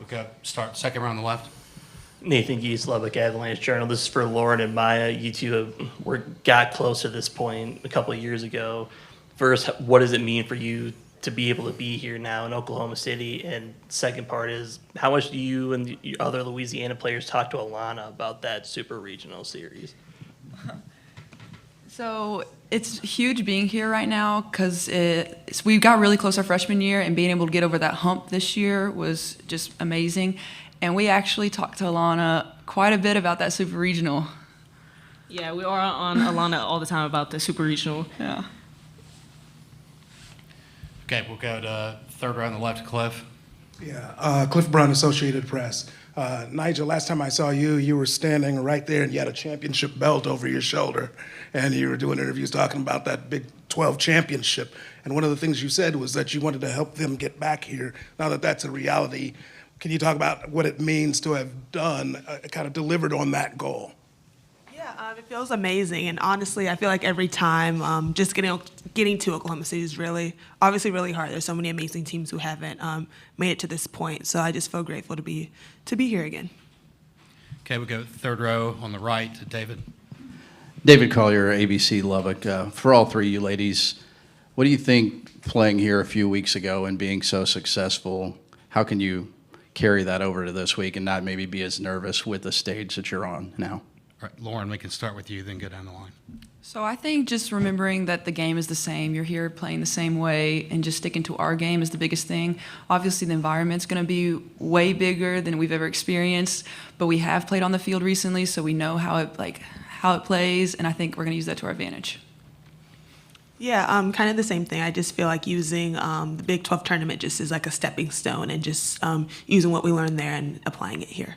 Okay, start second row on the left. Nathan Geese, Lubbock Avalanche Journal. This is for Lauren and Maya. You two got close to this point a couple of years ago. First, what does it mean for you to be able to be here now in Oklahoma City? And second part is, how much do you and the other Louisiana players talk to Alana about that Super Regional Series? So it's huge being here right now because we got really close our freshman year, and being able to get over that hump this year was just amazing. And we actually talked to Alana quite a bit about that Super Regional. Yeah, we are on Alana all the time about the Super Regional. Yeah. Okay, we'll go to third row on the left, Cliff. Yeah, Cliff Brown, Associated Press. Nigel, last time I saw you, you were standing right there and you had a championship belt over your shoulder, and you were doing interviews talking about that Big 12 championship. And one of the things you said was that you wanted to help them get back here. Now that that's a reality, can you talk about what it means to have done, kind of delivered on that goal? Yeah, it feels amazing, and honestly, I feel like every time just getting to Oklahoma City is obviously really hard. There's so many amazing teams who haven't made it to this point, so I just feel grateful to be here again. Okay, we go third row on the right to David. David Collier, ABC Lubbock. For all three of you ladies, what do you think playing here a few weeks ago and being so successful, how can you carry that over to this week and not maybe be as nervous with the stage that you're on now? All right, Lauren, we can start with you, then go down the line. So I think just remembering that the game is the same, you're here playing the same way, and just sticking to our game is the biggest thing. Obviously, the environment's going to be way bigger than we've ever experienced, but we have played on the field recently, so we know how it plays, and I think we're going to use that to our advantage. Yeah, kind of the same thing. I just feel like using the Big 12 tournament just as like a stepping stone, and just using what we learned there and applying it here.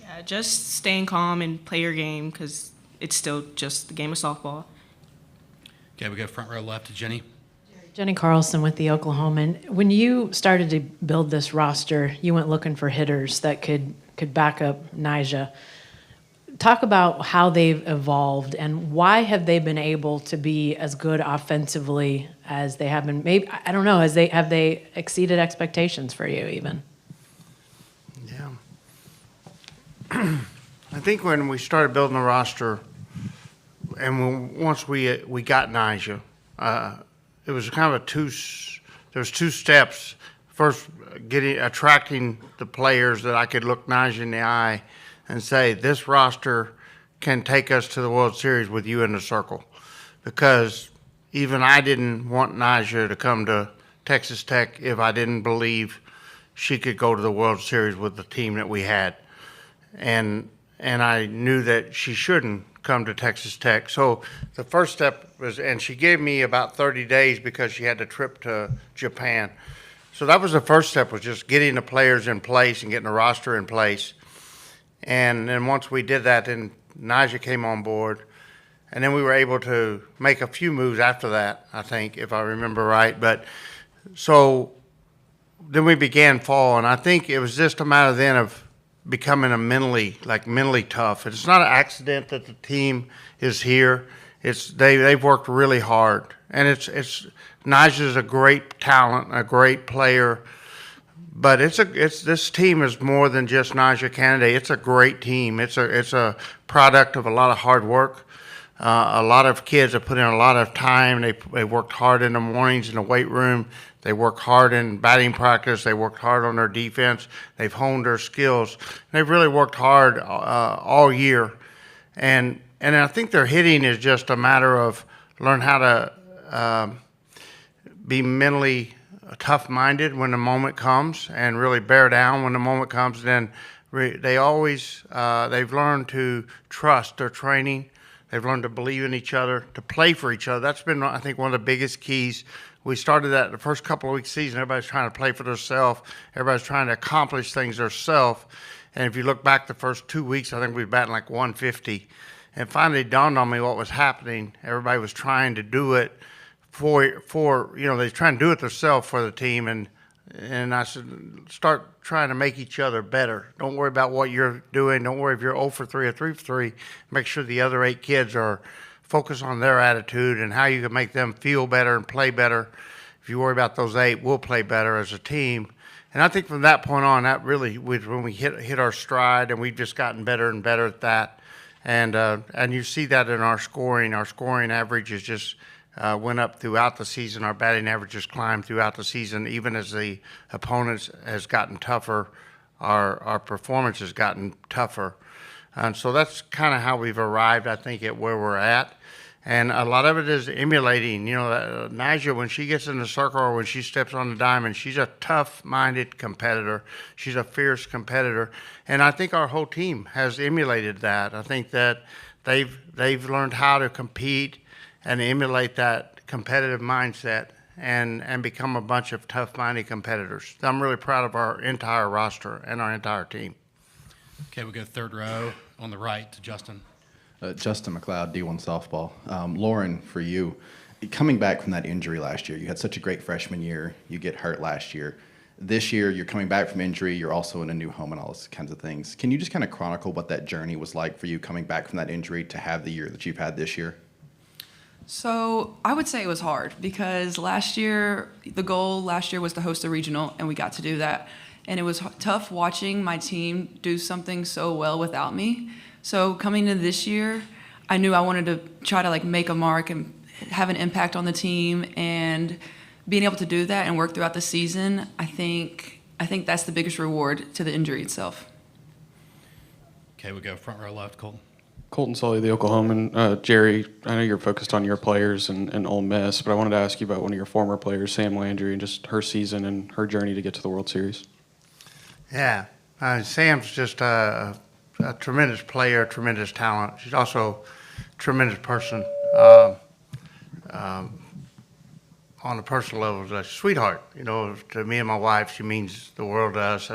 Yeah, just staying calm and play your game because it's still just the game of softball. Okay, we go front row left to Jenny. Jenny Carlson with the Oklahoman. When you started to build this roster, you went looking for hitters that could back up Nyjah. Talk about how they've evolved and why have they been able to be as good offensively as they have been? Maybe, I don't know, have they exceeded expectations for you even? Yeah. I think when we started building the roster, and once we got Nyjah, it was kind of there was two steps. First, attracting the players that I could look Nyjah in the eye and say, this roster can take us to the World Series with you in the circle. Because even I didn't want Nyjah to come to Texas Tech if I didn't believe she could go to the World Series with the team that we had. And I knew that she shouldn't come to Texas Tech. So the first step was, and she gave me about 30 days because she had a trip to Japan. So that was the first step, was just getting the players in place and getting the roster in place. And then once we did that, then Nyjah came on board. And then we were able to make a few moves after that, I think, if I remember right. But so then we began fall, and I think it was just a matter then of becoming mentally tough. It's not an accident that the team is here. They've worked really hard. And Nyjah's a great talent, a great player. But this team is more than just Nyjah Canaday. It's a great team. It's a product of a lot of hard work. A lot of kids have put in a lot of time. They worked hard in the mornings in the weight room. They worked hard in batting practice. They worked hard on their defense. They've honed their skills. They've really worked hard all year. And I think their hitting is just a matter of learn how to be mentally tough-minded when the moment comes and really bear down when the moment comes. Then they've learned to trust their training. They've learned to believe in each other, to play for each other. That's been, I think, one of the biggest keys. We started that the first couple of weeks of the season. Everybody's trying to play for themselves. Everybody's trying to accomplish things themselves. And if you look back the first 2 weeks, I think we were batting like 150. And finally it dawned on me what was happening. Everybody was trying to do it they're trying to do it themselves for the team. And I said, start trying to make each other better. Don't worry about what you're doing. Don't worry if you're 0 for 3 or 3 for 3. Make sure the other 8 kids are focused on their attitude and how you can make them feel better and play better. if you worry about those 8, we'll play better as a team. And I think from that point on, that really when we hit our stride, and we've just gotten better and better at that. And you see that in our scoring. Our scoring average is just went up throughout the season. Our batting average has climbed throughout the season. Even as the opponents has gotten tougher, our performance has gotten tougher. And so that's kind of how we've arrived, I think, at where we're at. And a lot of it is emulating. You know, Nyjah, when she gets in the circle or when she steps on the diamond, she's a tough-minded competitor. She's a fierce competitor. And I think our whole team has emulated that. I think that they've learned how to compete and emulate that competitive mindset and become a bunch of tough-minded competitors. I'm really proud of our entire roster and our entire team. Okay, we'll go third row on the right to Justin. Justin McLeod, D1 softball. Lauren, for you, coming back from that injury last year, you had such a great freshman year. You get hurt last year. This year, you're coming back from injury. You're also in a new home and all those kinds of things. Can you just kind of chronicle what that journey was like for you coming back from that injury to have the year that you've had this year? So I would say it was hard because last year, the goal last year was to host a regional, and we got to do that. And it was tough watching my team do something so well without me. So coming into this year, I knew I wanted to try to like make a mark and have an impact on the team, and being able to do that and work throughout the season, I think that's the biggest reward to the injury itself. Okay, we'll go front row left, Colton. Colton Sully, the Oklahoman. Jerry, I know you're focused on your players and Ole Miss, but I wanted to ask you about one of your former players, Sam Landry, and just her season and her journey to get to the World Series. Yeah, Sam's just a tremendous player, tremendous talent. She's also a tremendous person. On a personal level, she's a sweetheart. You know, to me and my wife, she means the world to us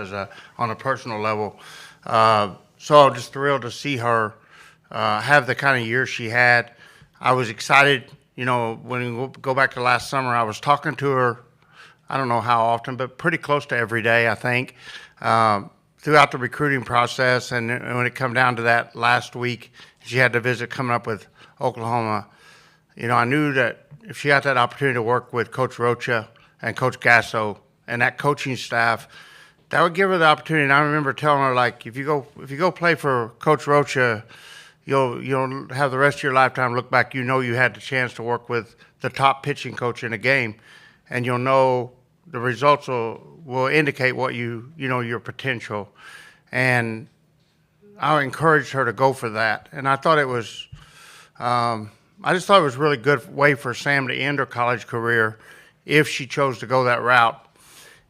on a personal level. So I'm just thrilled to see her have the kind of year she had. I was excited. You know, when we go back to last summer, I was talking to her, I don't know how often, but pretty close to every day, I think, throughout the recruiting process. And when it come down to that last week, she had to visit coming up with Oklahoma. You know, I knew that if she had that opportunity to work with Coach Rocha and Coach Gasso and that coaching staff, that would give her the opportunity. And I remember telling her, like, if you go play for Coach Rocha, you'll have the rest of your lifetime look back. You know you had the chance to work with the top pitching coach in a game, and you'll know the results will indicate what you know your potential. And I encouraged her to go for that. And I thought it was, I just thought it was a really good way for Sam to end her college career if she chose to go that route.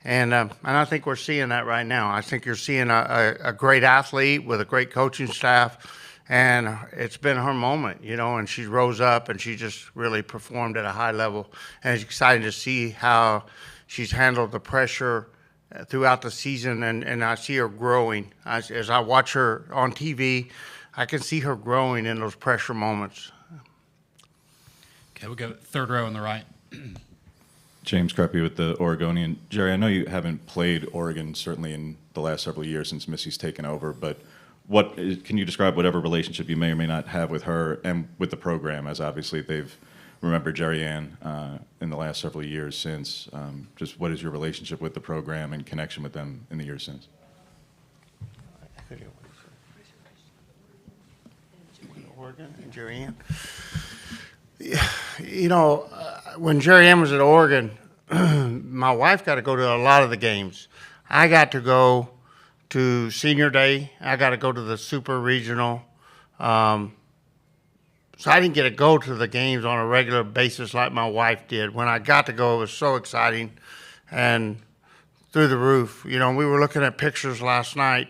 And I think we're seeing that right now. I think you're seeing a great athlete with a great coaching staff, and it's been her moment, you know, and she rose up and she just really performed at a high level. And it's exciting to see how she's handled the pressure throughout the season, and I see her growing. As I watch her on TV, I can see her growing in those pressure moments. Okay, we'll go third row on the right. James Creppy with the Oregonian. Jerry, I know you haven't played Oregon certainly in the last several years since Missy's taken over, but can you describe whatever relationship you may or may not have with her and with the program, as obviously they've remembered Jerry Ann in the last several years since. Just what is your relationship with the program and connection with them in the years since? Oregon and Jerry Ann. You know, when Jerry Ann was at Oregon, my wife got to go to a lot of the games. I got to go to senior day. I got to go to the super regional. So I didn't get to go to the games on a regular basis like my wife did. When I got to go, it was so exciting and through the roof. You know, we were looking at pictures last night.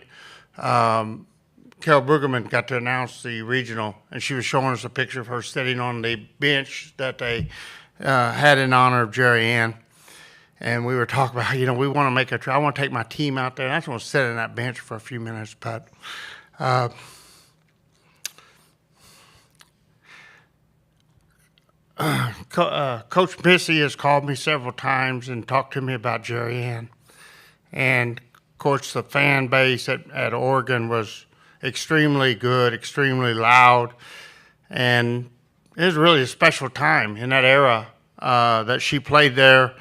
Carol Brueggemann got to announce the regional, and she was showing us a picture of her sitting on the bench that they had in honor of Jerry Ann. And we were talking about, you know, we want to make a trip. I want to take my team out there, and I just want to sit on that bench for a few minutes. But Coach Missy has called me several times and talked to me about Jerry Ann. And, of course, the fan base at Oregon was extremely good, extremely loud. And it was really a special time in that era that she played there.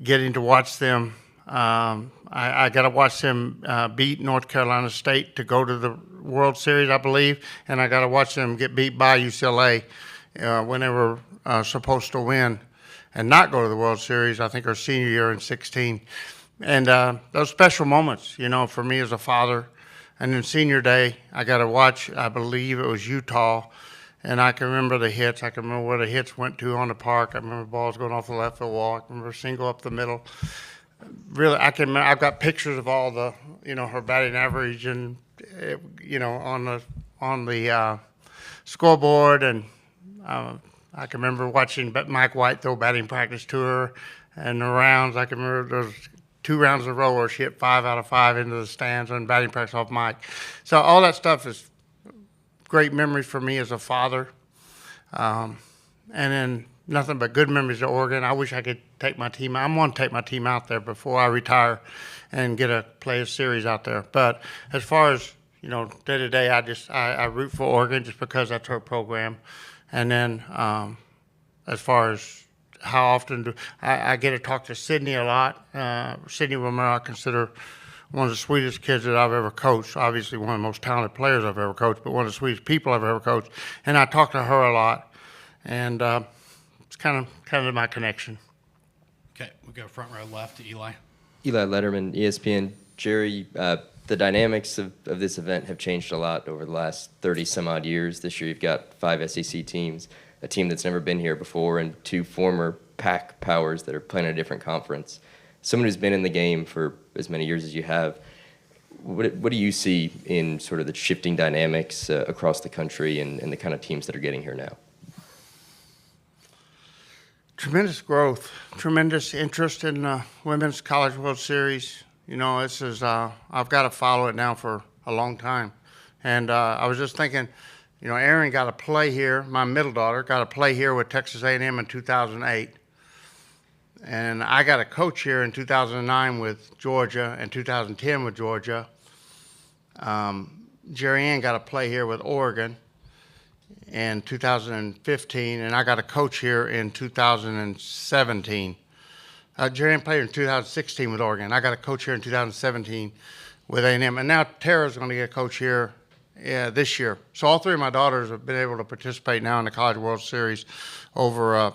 getting to watch them. I got to watch them beat North Carolina State to go to the World Series, I believe, and I got to watch them get beat by UCLA when they were supposed to win and not go to the World Series, I think our senior year in 16. And those special moments, you know, for me as a father. And then senior day, I got to watch, I believe it was Utah, and I can remember the hits. I can remember where the hits went to on the park. I remember balls going off the left field wall. I can remember a single up the middle. Really, I've got pictures of all the, you know, her batting average and, you know, on the scoreboard. And I can remember watching Mike White throw batting practice to her and the rounds. I can remember those 2 rounds in a row where she hit 5 out of 5 into the stands on batting practice off Mike. So all that stuff is great memories for me as a father. And then nothing but good memories of Oregon. I wish I could take my team. I want to take my team out there before I retire and play a series out there. But as far as, you know, day to day, I root for Oregon just because that's her program. And then as far as how often do I get to talk to Sydney a lot. Sydney Romero, I consider one of the sweetest kids that I've ever coached. Obviously, one of the most talented players I've ever coached, but one of the sweetest people I've ever coached. And I talk to her a lot, and it's kind of my connection. Okay, we'll go front row left to Eli. Eli Letterman, ESPN. Jerry, the dynamics of this event have changed a lot over the last 30 some odd years. This year you've got 5 SEC teams, a team that's never been here before, and 2 former Pac powers that are playing in a different conference. Someone who's been in the game for as many years as you have, what do you see in sort of the shifting dynamics across the country and the kind of teams that are getting here now? Tremendous growth, tremendous interest in the Women's College World Series. You know, this is, I've got to follow it now for a long time. And I was just thinking, you know, Erin got to play here, my middle daughter, got to play here with Texas A&M in 2008. And I got a coach here in 2009 with Georgia and 2010 with Georgia. Jerry Ann got to play here with Oregon in 2015, and I got a coach here in 2017. Jerry Ann played in 2016 with Oregon. I got a coach here in 2017 with A&M. And now Tara's going to get a coach here this year. So all 3 of my daughters have been able to participate now in the College World Series over a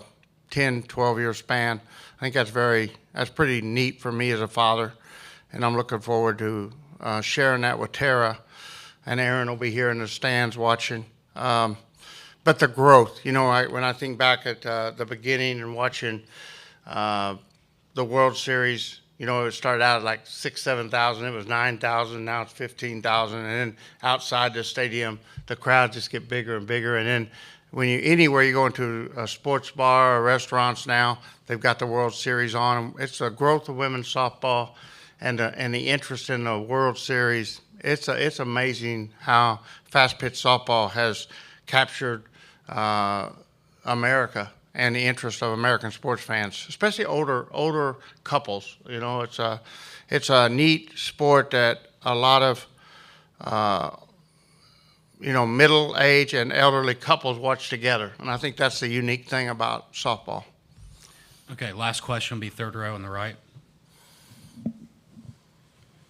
10, 12-year span. I think that's pretty neat for me as a father, and I'm looking forward to sharing that with Tara, and Erin will be here in the stands watching. But the growth, you know, when I think back at the beginning and watching the World Series, you know, it started out at like 6,000, 7,000. It was 9,000. Now it's 15,000. And then outside the stadium, the crowds just get bigger and bigger. And then anywhere you go into a sports bar or restaurants now, they've got the World Series on. It's the growth of women's softball and the interest in the World Series. It's amazing how fast pitch softball has captured America and the interest of American sports fans, especially older couples. You know, it's a neat sport that a lot of you know, middle-aged and elderly couples watch together, and I think that's the unique thing about softball. Okay, last question will be third row on the right.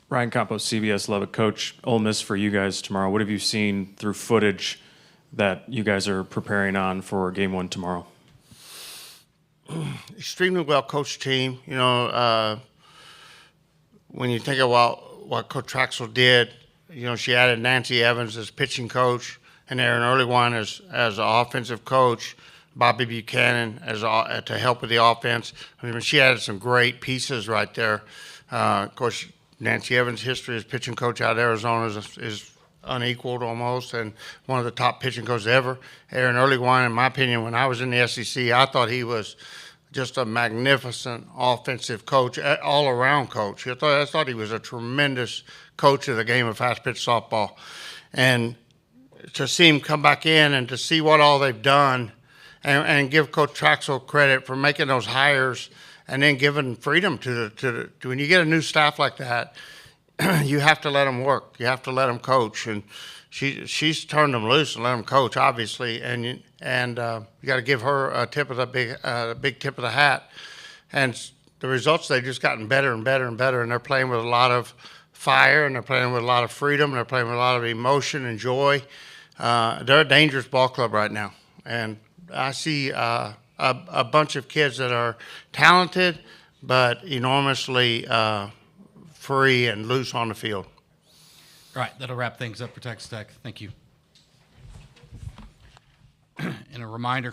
Ryan Campos, CBS Lubbock. Coach, Ole Miss for you guys tomorrow. What have you seen through footage that you guys are preparing on for Game 1 tomorrow? Extremely well-coached team. You know, when you think about what Coach Traxel did, you know, she added Nancy Evans as pitching coach and Erin Earlywine as offensive coach, Bobby Buchanan to help with the offense. I mean, she added some great pieces right there. Of course, Nancy Evans' history as pitching coach out of Arizona is unequaled almost, and one of the top pitching coaches ever. Erin Earlywine, in my opinion, when I was in the SEC, I thought he was just a magnificent offensive coach, all-around coach. I thought he was a tremendous coach of the game of fast-pitch softball. And to see him come back in and to see what all they've done and give Coach Traxel credit for making those hires and then giving freedom to when you get a new staff like that, you have to let them work. You have to let them coach. And she's turned them loose and let them coach, obviously. And you got to give her a tip of the big tip of the hat. And the results, they've just gotten better and better and better, and they're playing with a lot of fire, and they're playing with a lot of freedom, and they're playing with a lot of emotion and joy. They're a dangerous ball club right now, and I see a bunch of kids that are talented, but enormously free and loose on the field. All right, that'll wrap things up for Texas Tech. Thank you. And a reminder,